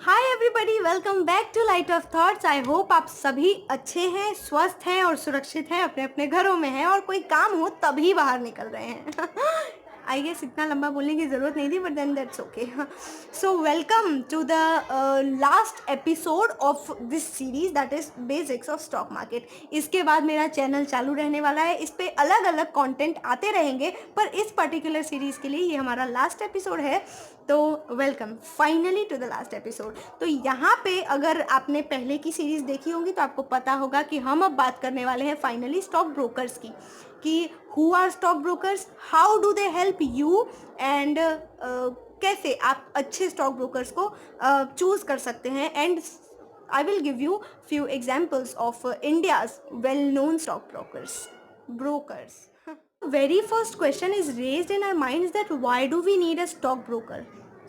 Hi everybody, welcome back to light of thoughts. I hope आप सभी अच्छे हैं, स्वस्थ हैं और सुरक्षित हैं, अपने अपने घरों में हैं और कोई काम हो तभी बाहर निकल रहे हैं। आई गेस इतना लंबा बोलने की ज़रूरत नहीं थी, but then that's okay. So welcome to the last episode of this series that is basics of stock market. इसके बाद मेरा चैनल चालू रहने वाला है, इस पर अलग अलग कंटेंट आते रहेंगे, पर इस पर्टिकुलर सीरीज़ के लिए ये हमारा लास्ट एपिसोड है। तो welcome finally to the last episode. तो यहाँ पे अगर आपने पहले की सीरीज़ देखी होगी तो आपको पता होगा कि हम अब बात करने वाले हैं फाइनली स्टॉक ब्रोकर्स की, कि who are stock brokers, how do they help you and कैसे आप अच्छे स्टॉक ब्रोकर्स को चूज़ कर सकते हैं। And I will give you few examples of India's well-known stock brokers. Very first question is raised in our minds that why do we need a stockbroker?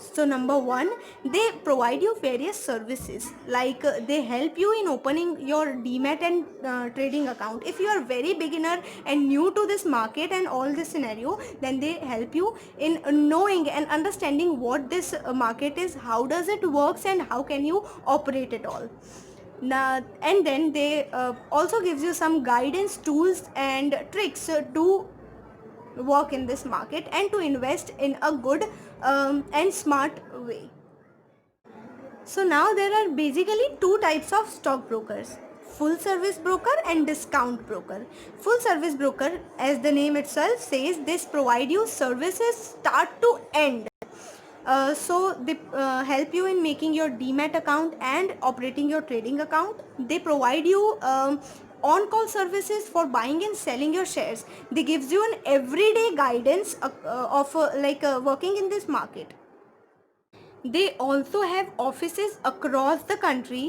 So number one, they provide you various services, like they help you in opening your demat and trading account. If you are very beginner and new to this market and all this scenario, then they help you in knowing and understanding what this market is, how does it works, and how can you operate it all. Now, and then they also gives you some guidance, tools and tricks to work in this market and to invest in a good and smart way. So now there are basically two types of stockbrokers: full service broker and discount broker. Full service broker, as the name itself says, this provide you services start to end. So they help you in making your demat account and operating your trading account. They provide you on-call services for buying and selling your shares. They gives you an everyday guidance of working in this market. They also have offices across the country,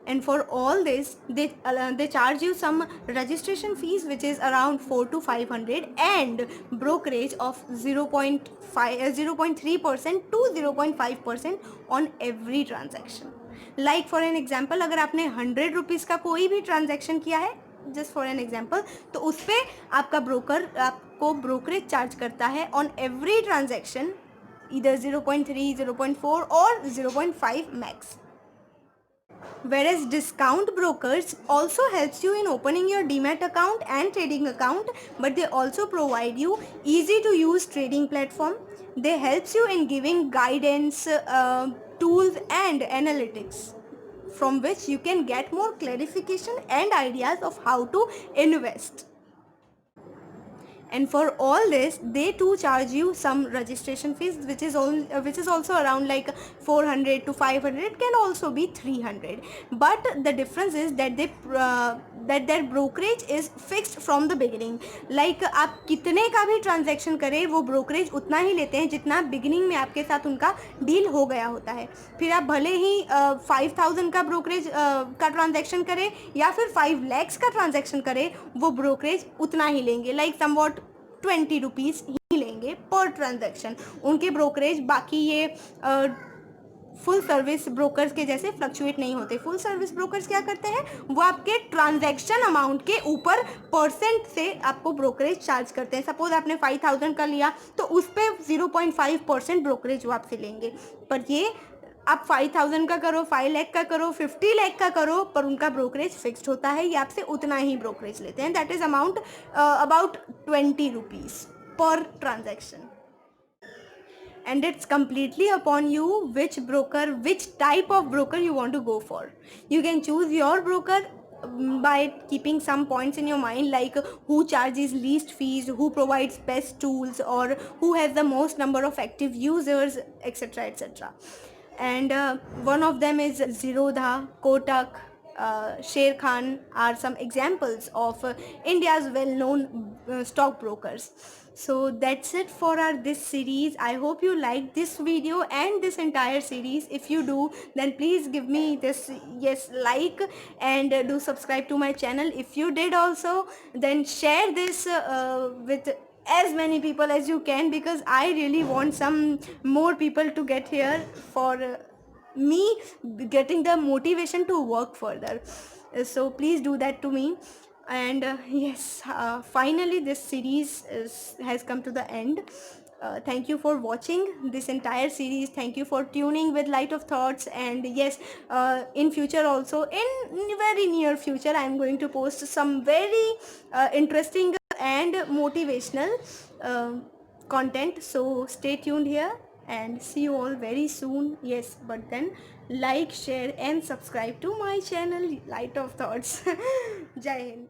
and for all this they charge you some registration fees which is around 4 to 500 and brokerage of 0.3% to 0.5% on every transaction. Like for an example, अगर आपने 100 rupees का कोई भी transaction किया है, just for an example, तो उस पर आपका ब्रोकर आपको ब्रोकरेज चार्ज करता है on every transaction either 0.3, 0.4 or 0.5 max. Whereas discount brokers also helps you in opening your demat account and trading account, but they also provide you easy to use trading platform. They helps you in giving guidance, tools and analytics from which you can get more clarification and ideas of how to invest. And for all this they too charge you some registration fees which is also around like 400 to 500. It can also be 300, but the difference is that that their brokerage is fixed from the beginning. Like आप कितने का भी transaction करें वो brokerage उतना ही लेते हैं जितना बिगिनिंग में आपके साथ उनका डील हो गया होता है। फिर आप भले ही 5000 का ब्रोकरेज का ट्रांजैक्शन करें या फिर 5 lakhs का ट्रांजैक्शन करें, वो ब्रोकरेज उतना ही लेंगे, लाइक समवॉट 20 रुपीज़ ही लेंगे पर ट्रांजैक्शन। उनके ब्रोकरेज बाकी ये फुल सर्विस ब्रोकर्स के जैसे फ्लक्चुएट नहीं होते। फुल सर्विस ब्रोकर्स क्या करते हैं, वो आपके ट्रांजैक्शन अमाउंट के ऊपर परसेंट से आपको ब्रोकरेज चार्ज करते हैं। सपोज आपने 5000 का लिया तो उस पर 0.5% ब्रोकरेज वो आपसे लेंगे। पर ये आप 5000 का करो, 5 लाख का करो, 50 लाख का करो, पर उनका ब्रोकरेज फिक्स्ड होता है, ये आपसे उतना ही ब्रोकरेज लेते हैं। That is amount about 20 rupees पर transaction. And it's completely upon you which type of broker you want to go for. You can choose your broker by keeping some points in your mind, like who charges least fees, who provides best tools, or who has the most number of active users, etc, etc. And one of them is Zerodha, Kotak, Sher Khan are some examples of India's well-known stockbrokers. So that's it for our this series. I hope you like this video and this entire series. If you do, then please give me this like and do subscribe to my channel. If you did also, then share this with as many people as you can, because I really want some more people to get here for me getting the motivation to work further. So please do that to me. And yes, finally this series has come to the end. thank you for watching this entire series. Thank you for tuning with Light of Thoughts. And yes, in future also, in very near future, I am going to post some very interesting and motivational content. So stay tuned here and see you all very soon. Yes, but then like, share and subscribe to my channel Light of Thoughts. Jai Hind.